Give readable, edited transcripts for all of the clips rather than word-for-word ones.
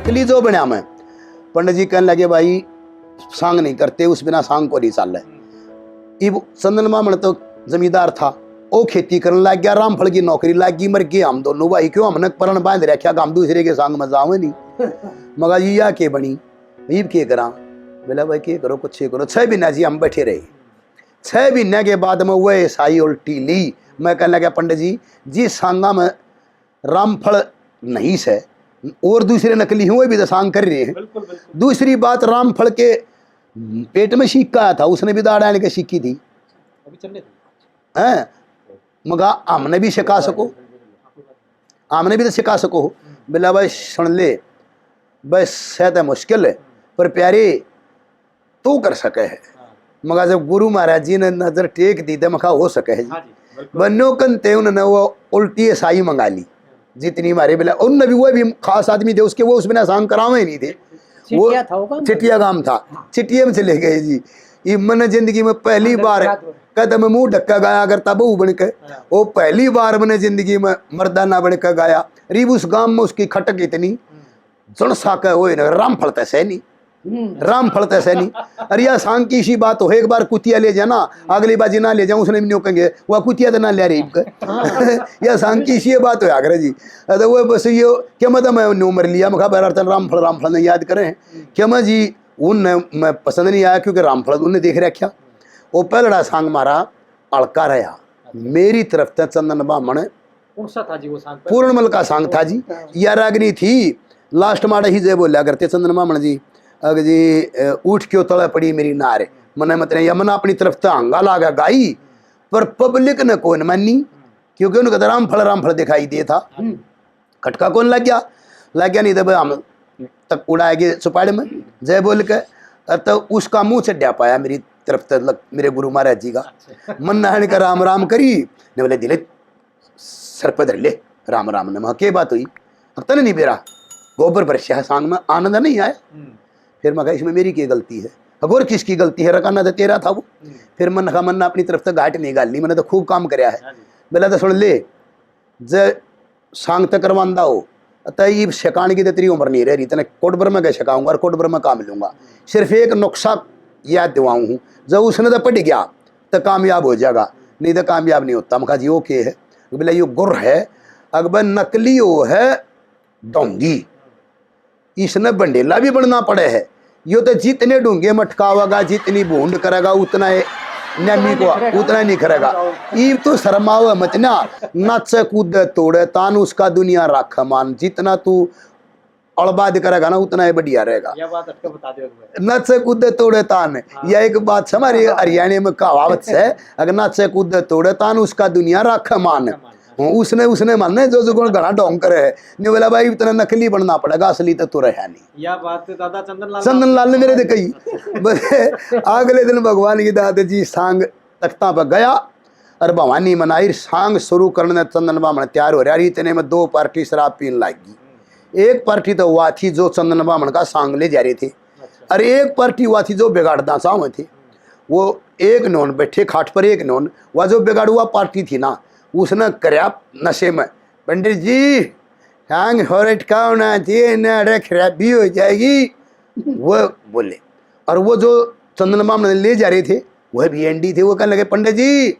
नकली जो बना मैं। पंडित जी कहने लगे भाई सांग नहीं करते, उस बिना सांग को नहीं चाल है। इब चंदन बामण तो जमींदार था, वो खेती करने लग गया, रामफल की नौकरी लग गई, मर गए हम दोनों भाई। क्यों हमने परण बांध रखा हम दूसरे के संग में जावे नहीं। मगर जी या के बनी ईब के करा, बोला भाई के करो कुछ करो। 6 महीना जी हम बैठे रहे। 6 महीने के बाद में वह साई उल्टी ली। मैं कहने लगा पंडित जी जी सांगा में रामफल नहीं से और दूसरे नकली हुए भी तो सांग कर रहे हैं। दूसरी बात रामफल के पेट में सिक्का था, उसने भी दाड़ आने के सिक्की थी हैं। मगा हमने भी सिखा सको, हमने भी तो सिखा सको। बोला भाई सुन ले, बस शायद मुश्किल है पर प्यारे तो कर सके है। मगर जब गुरु महाराज जी ने नजर टेक दी तो मखा हो सके है जी। बनो कंते उन्होंने वो उल्टी साई मंगा ली जितनी मारे। बोला उनने भी, वो भी खास आदमी थे उसके, वो उसमें सांग करावे नहीं थे। वो चिटिया गांव था, चिटिया में चले गए जी। ये मैंने जिंदगी में पहली बार कदम मुंह ढक्का गाया करता बहू बन के। वो पहली बार मैंने जिंदगी में मर्दाना बन के गाया। रीब उस गांव में उसकी खटक इतनी जन साके हो राम फलता से नहीं, राम फलता से नहीं। अरे यार सांग की सी बात हो, एक बार कुतिया ले जाना, अगली बाजी ना ले जाऊं, उसने भी नहीं कहेंगे वह कुतिया तो ना ले रही। या सांग की सी बात हो आगर जी। तो वो बस ये क्या मतलब मैं उम्र लिया मैं बहरहाल रामफल ने याद करें क्या मैं जी उन मैं पसंद नहीं आया क्योंकि रामफल उन्हें देख रखा। वो पहला सांग मारा अड़का रहा मेरी तरफ से चंदन बामण पूर्णमल का सांग था जी। यार अग्नि थी लास्ट माड़ा ही जय बोलिया करते चंदन बामण जी, अग जी उठ क्यों तले पड़ी मेरी नार मने मतलब यमना अपनी तरफ तो हंगा लागा गाई पर पब्लिक ने कौन मानी क्योंकि उनका रामफल दिखाई दे था। खटका कौन लग गया नहीं तो हम तक उड़ाएंगे चुपाड़े में जय बोल के। तो उसका मुंह चढ़ा पाया मेरी तरफ तक मेरे गुरु महाराज जी का। मन नाहन का राम राम करी ने बोले दिले सर पे धर ले राम राम ने। के बात हुई तन नहीं बेरा गोबर बरसिया सांग में आनंद नहीं आया। फिर मैं कहा इसमें मेरी क्या गलती है, और किसकी गलती है, रकाना तो तेरा था वो। फिर मन कहा मन अपनी तरफ से घाट नहीं गाली, मैंने तो खूब काम कराया है। बोला तो सुन ले ज सांग तक करवांदा हो तो ये सिखाने की तो तेरी उम्र नहीं रह रही, तेने कोटबर में क्या सिखाऊंगा और कोटबर में काम मिलूंगा। सिर्फ एक नुस्खा याद दिवाऊँ हूँ, जब उसने तो पढ़ गया तो कामयाब हो जाएगा, नहीं तो कामयाब नहीं होता। मैं कहा जी ओके है। बोला ये गुर है अकबर नकली हो है डोंगी, इसने बंडेला भी बनना पड़े है। यो तो जितने ढूंगे मटकावेगा जितनी बूंद करेगा उतना नमी को उतना नहीं करेगा। ये तो शर्माओ मत ना, नच कूद तोड़े तान उसका दुनिया राख मान, जितना तू अड़बाद करेगा ना उतना ही बढ़िया रहेगा। नच कूद तोड़े तान, यह एक बात हमारे हरियाणा में कहावत है, अगर नच कूद तोड़े तान उसका दुनिया राख मान। उसने मानने जो गुण घना ढोंग करे है नहीं। बोला भाई इतना नकली बनना पड़ेगा, असली तो रहा नहीं। यह बात दादा चंदन लाल ने मेरे कही। अगले दिन भगवान की दादा जी सांग तख्ता पर गया और भवानी मनाई सांग शुरू करने चंदन बामण तैयार हो रहा। इतने में 2 पार्टी शराब पीने लगी। एक पार्टी तो हुआ थी जो चंदन बामण का सांग ले जा रहे थे, और एक पार्टी हुआ थी जो बिगाड़ना चाहे थे। वो एक नॉन बैठे खाट पर, एक नॉन वह जो बिगाड़ हुआ पार्टी थी ना उसने करया नशे में पंडित जी हैंग होना चाहिए खराबी हो जाएगी वो बोले। और वो जो चंदन बामण ले जा रहे थे वह भी एंडी थे। वो कहने लगे पंडित जी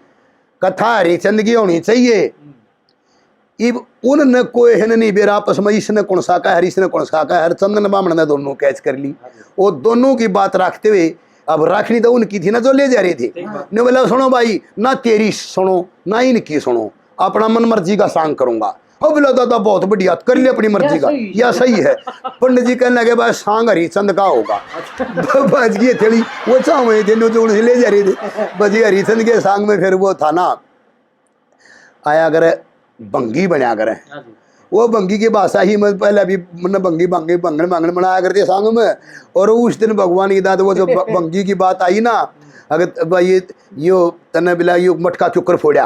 कथा हरिचंद की होनी चाहिए। इब उनने कोई है नहीं बेरा आपस में, इसने कौन सा का हरीश ने कौन सा का हर चंदन बामण ने दोनों कैच कर ली। वो दोनों की बात रखते हुए अब रखनी तो उनकी थी ना जो ले जा रहे थे। ने बोला सुनो भाई ना तेरी सुनो ना इनकी सुनो, अपना मन मर्जी का सांग करूंगा। हो बोला दादा बहुत बढ़िया कर ले अपनी मर्जी का, या सही है। पंडित जी कहने लगे भाई सांग हरिचंद का होगा। बच गई थोड़ी वो चाहे थे जो ले जा रहे थे बजी हरिचंद के सांग में। फिर वो था ना आया करे भंगी बना करे, वो भंगी की भाषा ही मैं पहले अभी मैंने भंगी भंगी भंगन भंगन बनाया करते सांग में। और उस दिन भगवान की दाद वो जो भंगी की बात आई ना, अगर भाई यो तने बिला यो मटका चुकर फोड़ा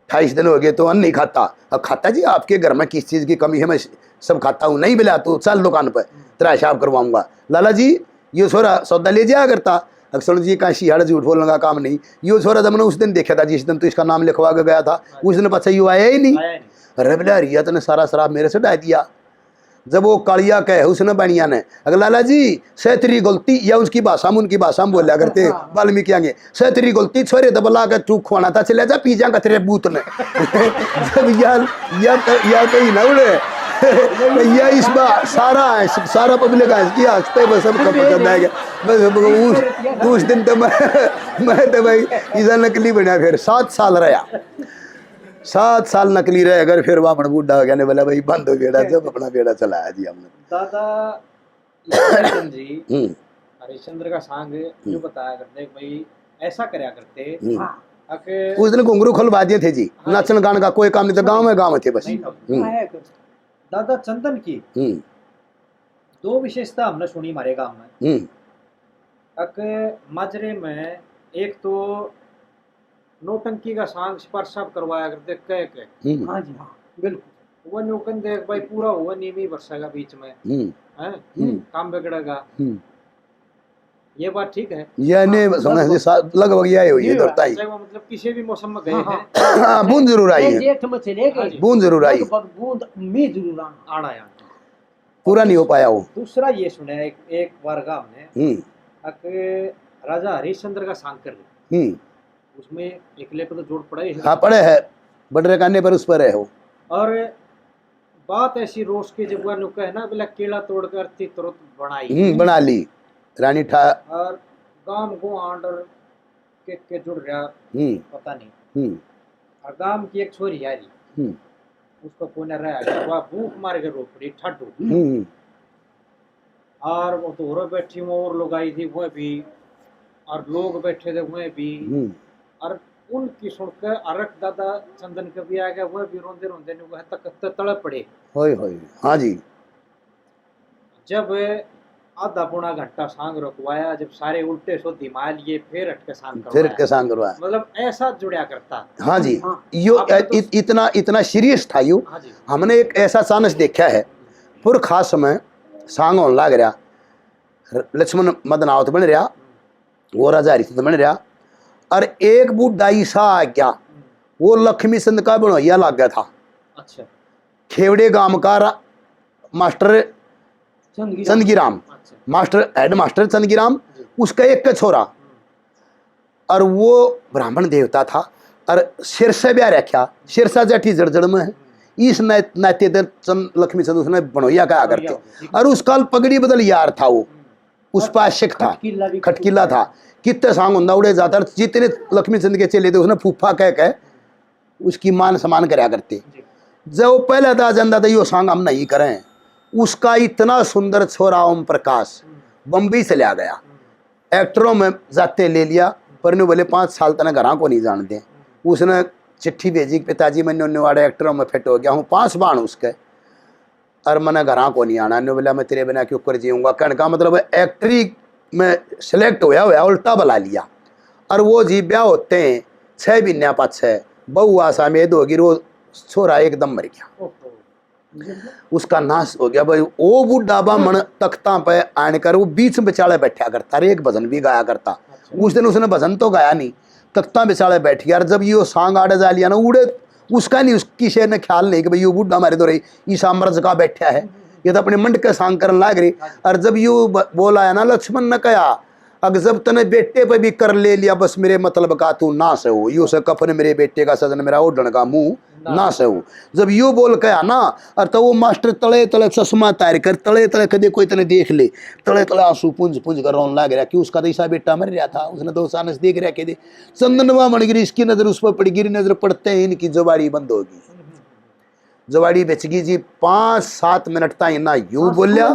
28 दिन हो गए तो अन्न नहीं खाता। अब खाता जी आपके घर में किस चीज़ की कमी है, मैं सब खाता हूँ। नहीं मिला तो चल दुकान पर तेरा हिसाब करवाऊंगा। लाला जी ये छोरा सौदा ले जाया करता। अक्सर जी का शिहाड़ झूठ बोलने का काम नहीं। ये छोरा जब मैंने उस दिन देखा था जिस दिन तो इसका नाम लिखवा के गया था, उस दिन पता यू आया ही नहीं। अरे बोला रिया ने सारा शराब मेरे से डाल दिया। जब वो कालिया कहे उसने बनिया ने अगर लाला जी सह तेरी गलती, या उसकी भाषा में उनकी भाषा में बोला करते वाल्मीकि आगे, सह तेरी गलती छोरे दबला के तू खुआना था चले जा पी जा तेरे बूत ने जब या कहीं ना उड़े या इस बार सारा पब्लिक हंसते बस सब पसंद आएगा बस उस दिन तो मैं तो भाई इसा नकली बना, फिर 7 साल रहा, 7 साल नकली रहे, अगर फिर वामन बूढ़ा हो गया ने बोला भाई बंद हो बेड़ा, जब अपना बेड़ा चलाया जी हमने। दादा लक्ष्मण जी हरिश्चंद्र का सांग जो बताया करते भाई ऐसा करया करते उस दिन घुंघरू खुलवा दिए थे जी, नाचन गान का कोई काम नहीं था, गाँव में थे बस। दादा चंदन की 2 विशेषता हमने सुनी हमारे गांव में। माजरे में एक तो नौटंकी का सांग स्पर्शप करवाया करते कह के, हाँ जी हाँ बिल्कुल, वो नौकन देख भाई पूरा हुआ नीवी वर्षा का बीच में है काम बिगड़ेगा, ये बात ठीक है? ये नहीं लगभग यही हुई है दोस्ताई, मतलब किसी भी मौसम में गए हैं बूंद जरूर आई है, जेठ में चले गए, बूंद जरूर आई, बूंद में जरूर आना यार पूरा नहीं हो पाया वो। दूसरा ये सुना एक बार गांव ने राजा हरिश्चंद्र का सांग कर रहे, उसमें एकले पे तो जोड़ पड़ा ही है, हाँ पड़े है, बड़े काने पर उस पर है वो। और बात ऐसी रोज के जब वो है ना बोला केला तोड़कर तुरंत बनाई बना ली रानी ठा, और गांव को आंडर के जुड़ रहा पता नहीं, और गांव की एक छोरी आ रही उसको पुण्य रहा वह भूख मार के रो पड़ी ठड्डू, और वो तो और बैठी और लोग आई थी वो भी, और लोग बैठे थे वो भी, और उनकी सुनकर अरक दादा चंदन के भी आ गया, वह भी रोंदे रोंदे वह तक तड़प पड़े। हाँ जी, जब आधा पौना घंटा सांग रुकवाया, जब सारे उल्टे सो दिमाग लिए फिर हटके सांग करवाया, मतलब ऐसा जुड़ा करता। हाँ जी यो तो इतना सीरियस था यो। हाँ हमने एक ऐसा चांस देखा है पुर खास समय सांग होने लग रहा, लक्ष्मण मदनावत बन रहा, वो राजा हरिश्चंद्र बन रहा, और एक बूढ़ा ईसा आ गया, वो लक्ष्मी चंद का बनोया लग गया था। अच्छा, खेवड़े गांव का master Chandgiram, master head master Chandgiram, उसका एक का छोरा, और वो ब्राह्मण देवता था, और सिरसा ब्याह रखा, सिरसा जाठी जड़जड़ में है, इस नाते लक्ष्मी चंद उसने बनोया कहा करते, और उसका पगड़ी बदल यार था, वो उस पर आशिक था, खटकिला था, कितने सांग होंदा उड़े जाता, जितने लक्ष्मी चंद के चले थे उसने फूफा कह उसकी मान सम्मान कराया करते। जब वो पहले था जानता था यो सांग हम नहीं करें, उसका इतना सुंदर छोरा ओम प्रकाश बम्बई से लिया गया, एक्टरों में जाते ले लिया, पर ने बोले 5 साल तक घर को नहीं जानते, उसने चिट्ठी भेजी पिताजी मैं नोने वाले एक्टरों में फिट हो गया हूँ, 5 बाण उसके, और मैंने घर को नहीं आना, ने बोला मैं तेरे बिना क्यों कर जीऊँगा, कहने का मतलब एक्टरी में सिलेक्ट होया उल्टा बुला लिया, और वो जी ब्याह होते हैं 6 महीने पाछे बहु आशा में होगी, वो छोरा एकदम मर गया, उसका नाश हो गया भाई। वो बूढ़ा बामण तख्ता पे आने वो बीच में बेचारे बैठा करता, अरे एक भजन भी गाया करता, उस दिन उसने भजन तो गाया नहीं, तख्ता बेचारे बैठ गया, जब ये सांग आड़े जा लिया ना उड़े, उसका नहीं उसकी शेर ने ख्याल नहीं कि भाई ये बूढ़ा हमारे दो रही ईसा मर्ज का बैठा है, ये तो अपने मंड के सांग करने लाग रही, और जब यू बोला है ना लक्ष्मण ने कहा अगर जब तने बेटे पे भी कर ले लिया बस मेरे मतलब का तू ना से हो, यू से कफन मेरे बेटे का सजन मेरा ओढ़न का मुंह ना से हो, जब यू बोल कहा ना, और तो वो मास्टर तले तले चश्मा तार कर तले तले कदे कोई तने देख ले, तले तले आंसू पुंज पुंज कर रोने लग रहा कि उसका तो ईसा बेटा मर रहा था, उसने 2 साल से देख रहा कि चंदनवा मन गिरी, इसकी नजर उस पर पड़ी, गिरी नजर पड़ते ही इनकी जवाड़ी बंद होगी, जवाड़ी बेच गई जी। 5-7 मिनट तक ना यू बोलिया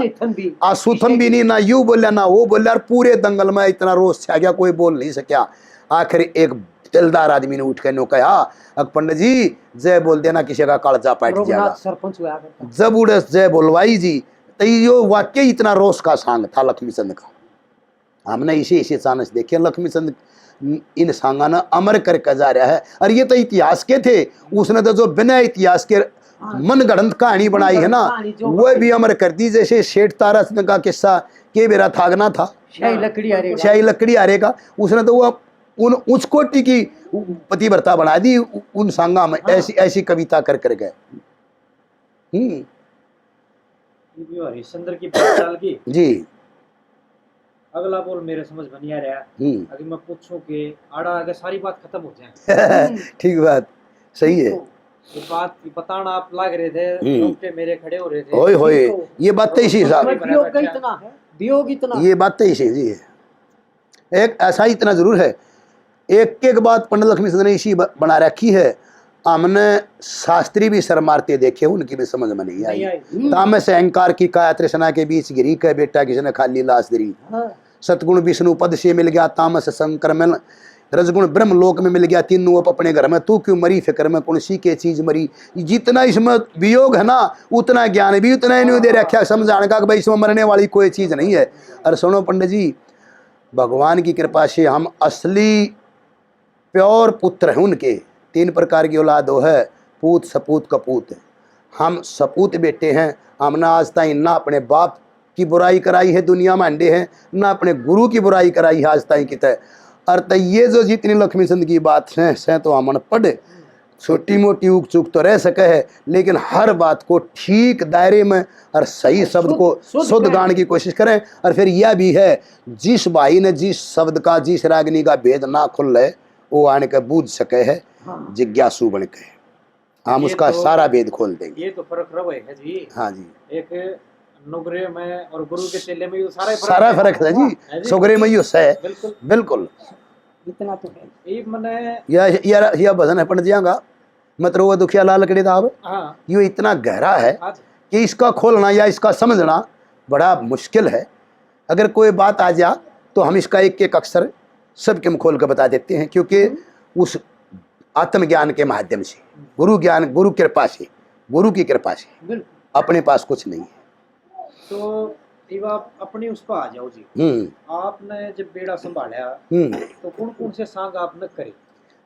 आंसू थम भी नहीं, ना यू बोलिया ना वो बोलिया, और पूरे दंगल में इतना रोष छा गया कोई बोल नहीं सका। आखिर एक दिलदार आदमी ने उठ कर नो कहा अक पंडित जी जय बोल देना किसी का कालजा पाट जाएगा, जब उड़े जय बोलवाई जी तो यो वाक्य इतना रोष का सांग था लक्ष्मी चंद का। हमने इसे चांस देखे लक्ष्मी चंद इन सांगा ने अमर करके जा रहा है, और ये तो इतिहास के थे, उसने तो जो बिना इतिहास के मन गढ़ंत कहानी बनाई है ना वो भी अमर कर दी, जैसे शेठ तारा सिंह का किस्सा के मेरा थागना था शाही लकड़ी हारेगा, उसने तो वो उन उच्च कोटि की पतिव्रता बना दी उन सांगा में, ऐसी कविता कर गए। ये भी हरिश्चंद्र की बात डाल की जी। अगला बोल मेरे समझ में नहीं आ रहा। अगर मैं पूछूं कि आड़ा आगे सारी बात खत्म हो जाए। ठीक बात, सही है। ये बात बताना आप लाग रहे थे, रोंगटे मेरे खड़े हो रहे थे। होए होए, ये बात तो इसी हिसाब, वियोग का इतना है, वियोग इतना, ये बात तो इसी जी है। एक ऐसा इतना जरूर है, एक एक बात पंडित लक्ष्मीचंद ने इसी बना रखी है। हमने शास्त्री भी सर मारते देखे, उनकी भी समझ में नहीं आई। ताम से अहंकार की काया तृष्णा के बीच गिरी, कह बेटा किसने खाली लाश दरी। सतगुण विष्णु पद से मिल गया, तामस शंकर में, रजगुण ब्रह्म लोक में मिल गया, तीनों अपने घर में। तू क्यों मरी फिक्र में, कौन सी के चीज मरी। जितना इसमें वियोग है ना, उतना ज्ञान भी उतना ही नहीं दे रखा समझाने का कि भाई इसमें मरने वाली कोई चीज नहीं है। और सुनो पंडित जी, भगवान की कृपा से हम असली प्योर पुत्र हैं उनके। 3 प्रकार की औलाद हो है, पूत सपूत कपूत। हम सपूत बेटे हैं। हमने आज तक ना अपने बाप की बुराई कराई है दुनिया में अंडे हैं, ना अपने गुरु की बुराई कराई है आज तक कित है। और तो ये जो जितनी लक्ष्मीचंद की बात है तो हमन पढ़े, छोटी मोटी उक चूक तो रह सके है, लेकिन हर बात को ठीक दायरे में और सही शब्द को शुद्ध गाने की कोशिश करें। और फिर यह भी है, जिस भाई ने जिस शब्द का, जिस रागनी का भेद ना खुल रहे, वो आने के बूझ सके है, जिज्ञासु बन के हम उसका तो सारा भेद खोल देंगे। ये तो फर्क रहा है जी। हाँ जी, एक नुगरे में और गुरु के चेले में सारा फर्क है जी। सुगरे में है, बिल्कुल बिल्कुल इतना तो है। एक मने यह भजन है पंडित जी का, मतलब वो दुखिया लाल कड़ी दाब, ये इतना गहरा है कि इसका खोलना या इसका समझना बड़ा मुश्किल है। अगर कोई बात आ जा तो हम इसका एक एक अक्षर सबके में खोल कर बता देते हैं, क्योंकि उस आत्मज्ञान के माध्यम से, गुरु ज्ञान, गुरु कृपा से, गुरु की कृपा से, अपने पास कुछ नहीं है। तो आप अपनी उस पर आ जाओ जी। आपने जब बेड़ा संभाला तो कौन कौन से सांग आपने करे?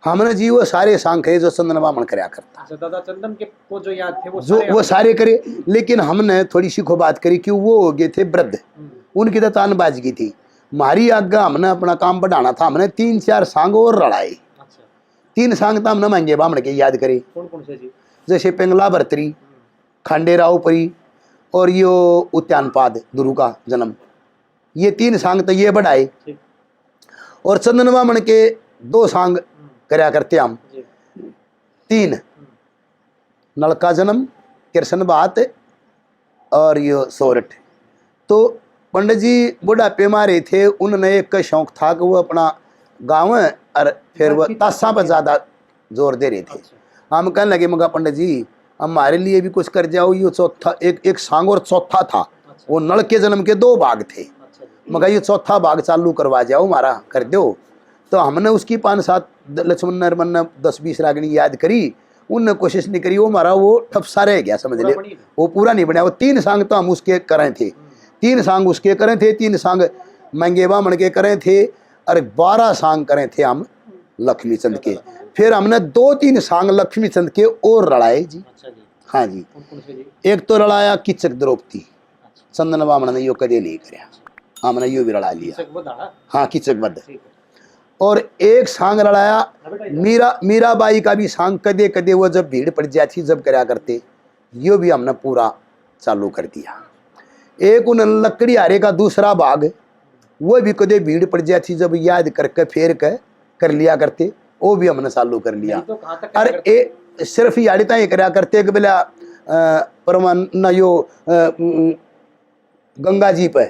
हमने जी वो सारे सांग करे जो चंदन बामन करया करता। अच्छा, दादा चंदन के को जो याद थे वो सारे करे, लेकिन हमने थोड़ी सी को बात करी कि वो हो गए थे वृद्ध, उनकी तो तान बाजगी थी। हमारी आज्ञा हमने अपना काम बढ़ाना था, हमने 3-4 सांग और लड़ाए। 3 सांग तो हमने महंगे बामण के याद करे। कौन कौन से जी? जैसे पिंगला भरतरी, खांडेराव परी और यो उद्यानपाद गुरु का जन्म, ये 3 सांग तो ये बढ़ाए। और चंदन बामण के 2 सांग करया करते हम। 3 नल का जन्म, कृष्ण बात और यो सोरठ। तो पंडित जी बुढ़ापे मारे थे, उन्होंने एक का शौक था कि वो अपना गाँव और फिर वो ताशा पर ज़्यादा जोर दे रहे थे। हम कहने लगे, मगा पंडित जी हमारे लिए भी कुछ कर जाओ। ये चौथा एक सांग और चौथा था, वो नल के जन्म के 2 भाग थे। मगर ये चौथा भाग चालू करवा जाओ, हमारा कर दो। तो हमने उसकी 5-7 लक्ष्मण नरमन ने 10-20 रागनी याद करी, उनने कोशिश नहीं करी, वो हमारा वो ठपसा रह गया, समझ ले, वो पूरा नहीं बना। वो 3 सांग तो हम उसके करें थे, 3 सांग उसके करें थे, 3 सांग महंगे बामण के करें थे, और 12 सांग करें थे हम लक्ष्मीचंद के। फिर हमने 2-3 सांग लक्ष्मीचंद के और लड़ाए जी। हाँ जी, एक तो लड़ाया किचक द्रौपदी, चंदन बामण ने यो कदे नहीं कराया, हमने यो भी लड़ा लिया। हाँ, किचक वध। और एक सांग लड़ाया मीराबाई का भी सांग, कदे कदे वो जब भीड़ पड़ जाती जब कराया करते, यो भी हमने पूरा चालू कर दिया। एक उन लकड़ी हारे का दूसरा भाग, वो भी कदे भीड़ पड़ जाती जब याद करके फेर कर लिया करते, वो भी हमने चालू कर लिया। और सिर्फ याड़िता ही कराया करते कि बोला परमान न यो गंगा जी पे,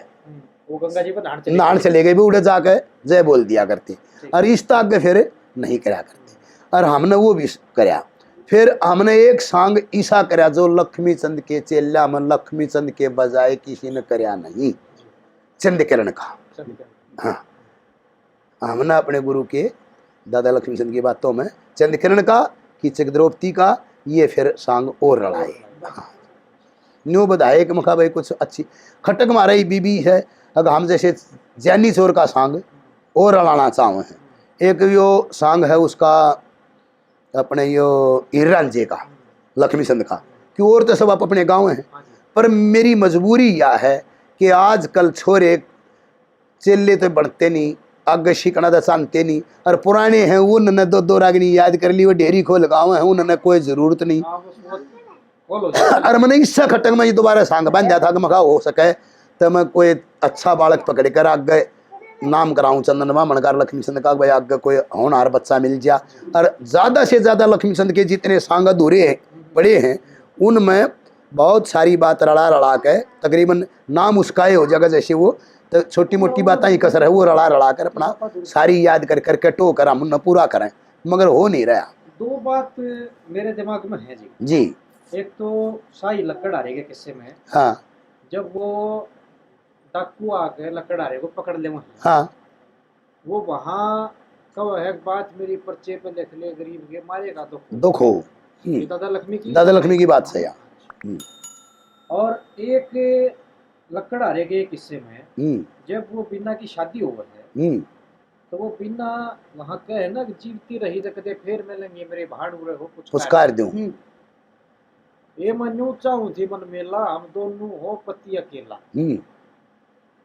वो गंगा जी पर नहान चले गए भी उड़े जाके जय बोल दिया करते, और इस तक के फिर नहीं कराया करते। और हमने वो भी कराया। फिर हमने एक सांग ईसा कराया जो लक्ष्मीचंद के चेला में लक्ष्मीचंद के बजाय किसी ने कराया नहीं, चंद्रकिरण का। हाँ, हमने अपने गुरु के दादा लक्ष्मीचंद की बातों में चंद्रकिरण का, किचक द्रौपदी का, ये फिर सांग और लड़ाए। हाँ, न्यू बधाए कि मखा भाई कुछ अच्छी खटक मारा ही बीबी है। अगर हम जैसे जैनी चोर का सांग और लड़ाना चाहते हैं, एक यो सांग है उसका अपने यो हीरांजे का, लक्ष्मीचंद का, कि और तो सब आप अपने गाँव हैं, पर मेरी मजबूरी यह है कि आजकल छोरे चेले तो बढ़ते नहीं, आगे शिकना तो जानते नहीं, और पुराने हैं उन्होंने 2-2 रागनी याद कर ली, वो डेरी खोल गाँव है, उन्होंने कोई ज़रूरत नहीं। बोलो जी। और मैंने इससे खटक में ये दोबारा सांग बन जाता कि मैं कहा हो सके तो मैं कोई अच्छा बालक पकड़ कर आगे नाम कराऊं चंदन वामन कर लक्ष्मी चंद का भाई आगे कोई होनहार बच्चा मिल जा। और ज़्यादा से ज़्यादा लक्ष्मी चंद के जितने सांग अधूरे पड़े हैं उनमें बहुत सारी बात रड़ा रड़ा के तकरीबन नाम उसका ही हो जाएगा। जैसे वो तो छोटी मोटी बातें ही कसर है वो रड़ा रड़ा कर अपना सारी याद कर करके टो कर हम न पूरा करें मगर हो नहीं रहा। दो बात मेरे दिमाग में है जी। जी एक तो शाही लकड़हारे के किस्से में हाँ जब वो डाकू आके लकड़हारे को पकड़ ले वहीं, हाँ वो वहाँ कब है बात मेरी पर्चे पे लिख ले गरीब के मारेगा तो दुख हो। ये दादा लक्ष्मी की दादा लक्ष्मी की बात से यार। और एक लकड़हारे के किस्से में जब वो बीना की शादी हो गई है तो वो बीना वहाँ का है ना कि जीवती रही तो कदे फिर मिलेंगे मेरे भाड़ उड़े हो कुछ कर दूं ये मनु चाहूं थी मन मेला हम दोनों हो पति अकेला।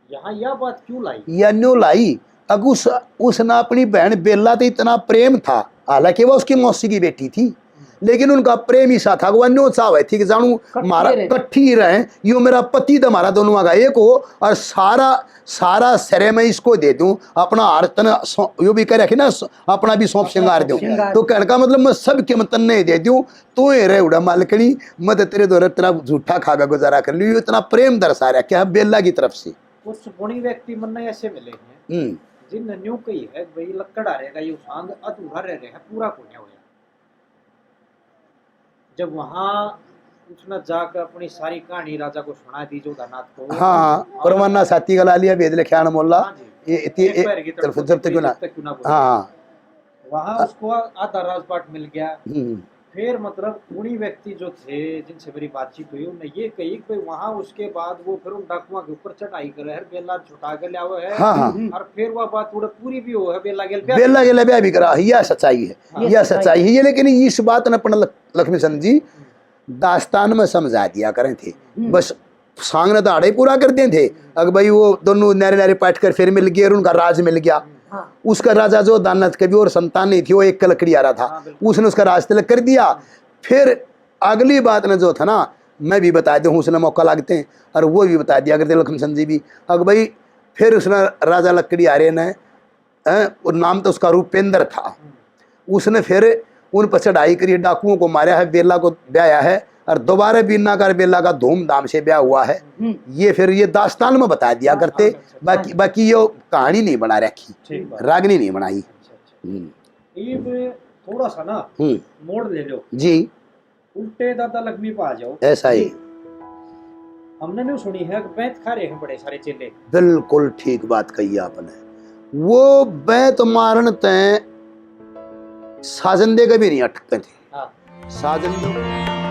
यहाँ यह बात क्यों लाई? या न्यू लाई अग उसने अपनी बहन बेला तो इतना प्रेम था हालांकि वो उसकी मौसी की बेटी थी लेकिन उनका प्रेम ही सा था वो अन्यो चाहे थी कि जानू मारा कट्ठी रहे यो मेरा पति तो हमारा दोनों का एक हो और सारा सारा सरे में इसको दे दूं अपना आरतन यो भी कह रखी ना अपना भी सौंप श्रृंगार दूं तो कहने का मतलब मैं सबके मतन नहीं दे दूं तो ये रहे उड़ा मालकड़ी मत तेरे द्वारा तेरा झूठा खागा गुजारा कर लियो इतना प्रेम दर्शा रहा क्या बेला की तरफ से। कुछ गुणी व्यक्ति मन में ऐसे मिले हैं जिन न्यू कही है भाई लकड़हारे का ये सांग अधूरा रह गया पूरा को नहीं होया। जब वहाँ उसने जाकर अपनी सारी कहानी राजा को सुना दी जोधानाथ को। हाँ परवाना साथी गला लिया वेद लिख्यान मोल्ला ये जब तक ना हाँ वहाँ उसको आधा राजपाट मिल गया। फिर मतलब गुणी व्यक्ति जो थे जिनसे मेरी बातचीत हुई उन्होंने ये कही कि वहाँ उसके बाद वो फिर उन डाकुओं के ऊपर चढ़ाई करे है बेला छुटा के लिया हुआ है। हाँ और फिर वह बात पूरी भी हो है बेला गेल ब्याह भी करा यह सच्चाई है यह सच्चाई है ये। लेकिन इस बात ने अपन लक्ष्मी चंद जी दास्तान में समझा दिया करें थे बस सांग ने तो आड़े पूरा कर दिए थे अगर भाई वो दोनों नारे नारे पाट कर फिर मिल गए और उनका राज मिल गया। उसका राजा जो दानत कभी और संतान नहीं थी वो एक लकड़ी आ रहा था उसने उसका राज तिलक कर दिया। फिर अगली बात ने जो था ना मैं भी बता दूँ उसने मौका लागते हैं और वो भी बता दिया करते लक्ष्मण चंद जी भी अगर भाई फिर उसने राजा लकड़ी आ रहे ने और नाम तो उसका रूपेंद्र था उसने फिर उन पर चढ़ाई करी डाकुओं को मारा है बेला को ब्याया है और दोबारा बीना कर बेला का धूमधाम से ब्याह हुआ है। ये फिर ये दास्तान में बता दिया करते बाकी ये कहानी नहीं बना रखी रागनी नहीं बनाई। थोड़ा सा ना मोड़ ले लो जी उल्टे दादा लक्ष्मी पे आ जाओ ऐसा ही हमने नहीं सुनी है बैत खा रहे हैं बड़े सारे चेले। बिल्कुल ठीक बात कही आपने वो बैत मारन तय साजन दे कभी नहीं अटकते थे। साजन